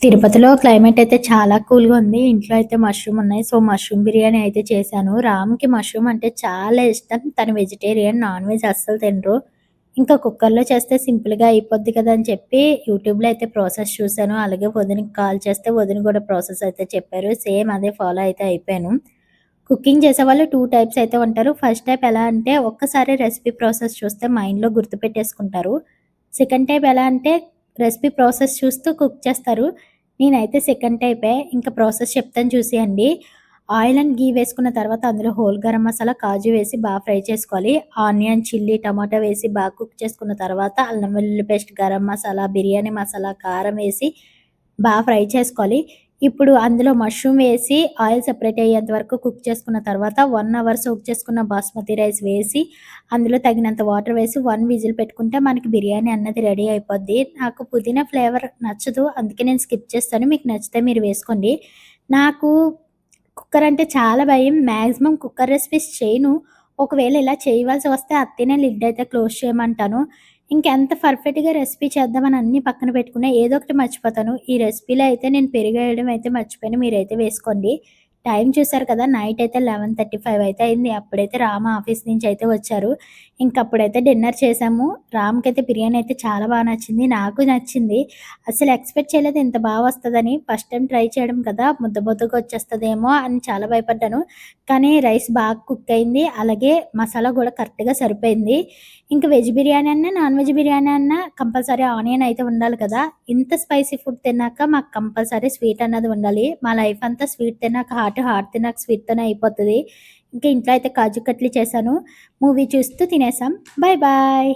తిరుపతిలో క్లైమేట్ అయితే చాలా కూల్‌గా ఉంది. ఇంట్లో అయితే మష్రూమ్ ఉన్నాయి. సో, మష్రూమ్ బిర్యానీ అయితే చేశాను. రామ్‌కి మష్రూమ్ అంటే చాలా ఇష్టం. తను వెజిటేరియన్. నాన్ వెజ్ అస్సలు తినరు. ఇంకా కుక్కర్‌లో చేస్తే సింపుల్‌గా అయిపోద్ది కదా అని చెప్పి యూట్యూబ్‌లో అయితే ప్రాసెస్ చూసాను. అలాగే వదినకి కాల్ చేస్తే వదిన కూడా ప్రాసెస్ అయితే చెప్పారు. సేమ్ అదే ఫాలో అయితే అయిపోయాను. కుకింగ్ చేసేవాళ్ళు 2 టైప్స్ అయితే ఉంటారు. ఫస్ట్ టైప్ ఎలా అంటే ఒక్కసారి రెసిపీ ప్రాసెస్ చూస్తే మైండ్‌లో గుర్తుపెట్టేసుకుంటారు. సెకండ్ టైప్ ఎలా అంటే రెసిపీ ప్రాసెస్ చూస్తూ కుక్ చేస్తారు. నేనైతే సెకండ్ టైపే. ఇంకా ప్రాసెస్ చెప్తాను చూసేయండి. ఆయిల్ అండ్ ఘీ వేసుకున్న తర్వాత అందులో హోల్ గరం మసాలా, కాజు వేసి ఫ్రై చేసుకోవాలి. ఆనియన్, చిల్లీ, టమాటా వేసి కుక్ చేసుకున్న తర్వాత అల్లం వెల్లుల్లి పేస్ట్, గరం మసాలా, బిర్యానీ మసాలా, కారం వేసి ఫ్రై చేసుకోవాలి. ఇప్పుడు అందులో మష్రూమ్ వేసి ఆయిల్ సెపరేట్ అయ్యేంత వరకు కుక్ చేసుకున్న తర్వాత 1 అవర్ సోక్ చేసుకున్న బాస్మతి రైస్ వేసి అందులో తగినంత వాటర్ వేసి 1 విజిల్ పెట్టుకుంటే మనకి బిర్యానీ అన్నది రెడీ అయిపోద్ది. నాకు పుదీనా ఫ్లేవర్ నచ్చదు. అందుకే నేను స్కిప్ చేస్తాను. మీకు నచ్చితే మీరు వేసుకోండి. నాకు కుక్కర్ అంటే చాలా భయం. మాక్సిమం కుక్కర్ రెసిపీస్ చేయను. ఒకవేళ ఇలా చేయవలసి వస్తే అత్తయ్యనే లిడ్ అయితే క్లోజ్ చేయమంటాను. ఇంకెంత పర్ఫెక్ట్‌గా రెసిపీ చేద్దామని అన్నీ పక్కన పెట్టుకున్నా ఏదో ఒకటి మర్చిపోతాను. ఈ రెసిపీలో అయితే నేను పెరుగేయడం అయితే మర్చిపోయాను. మీరైతే వేసుకోండి. టైం చూసారు కదా! నైట్ అయితే 11:35 అయితే అయింది. అప్పుడైతే రామ ఆఫీస్ నుంచి అయితే వచ్చారు. ఇంకప్పుడైతే డిన్నర్ చేశాము. రామ్‌కైతే బిర్యానీ అయితే చాలా నచ్చింది. నాకు నచ్చింది. అసలు ఎక్స్‌పెక్ట్ చేయలేదు ఇంత వస్తదని. ఫస్ట్ టైమ్ ట్రై చేయడం కదా! ముద్ద ముద్దగా వచ్చేస్తదేమో అని చాలా భయపడ్డాను. కానీ రైస్ బాగా కుక్ అయింది. అలాగే మసాలా గూడా కరెక్ట్‌గా సరిపోయింది. ఇంక వెజ్ బిర్యానీ అన్నా, నాన్ వెజ్ బిర్యానీ అన్నా కంపల్సరీ ఆనియన్ అయితే ఉండాలి కదా! ఇంత స్పైసీ ఫుడ్ తిన్నాక మాకు కంపల్సరీ స్వీట్ అన్నది ఉండాలి. మా లైఫ్ అంతా స్వీట్ తిన్నాక హాట్, హాట్ తిన్నాక స్వీట్‌తోనే అయిపోతది. ఇంకా ఇంట్లో అయితే కాజు కట్లీ చేశాను. మూవీ చూస్తూ తినేసాం. Bye bye.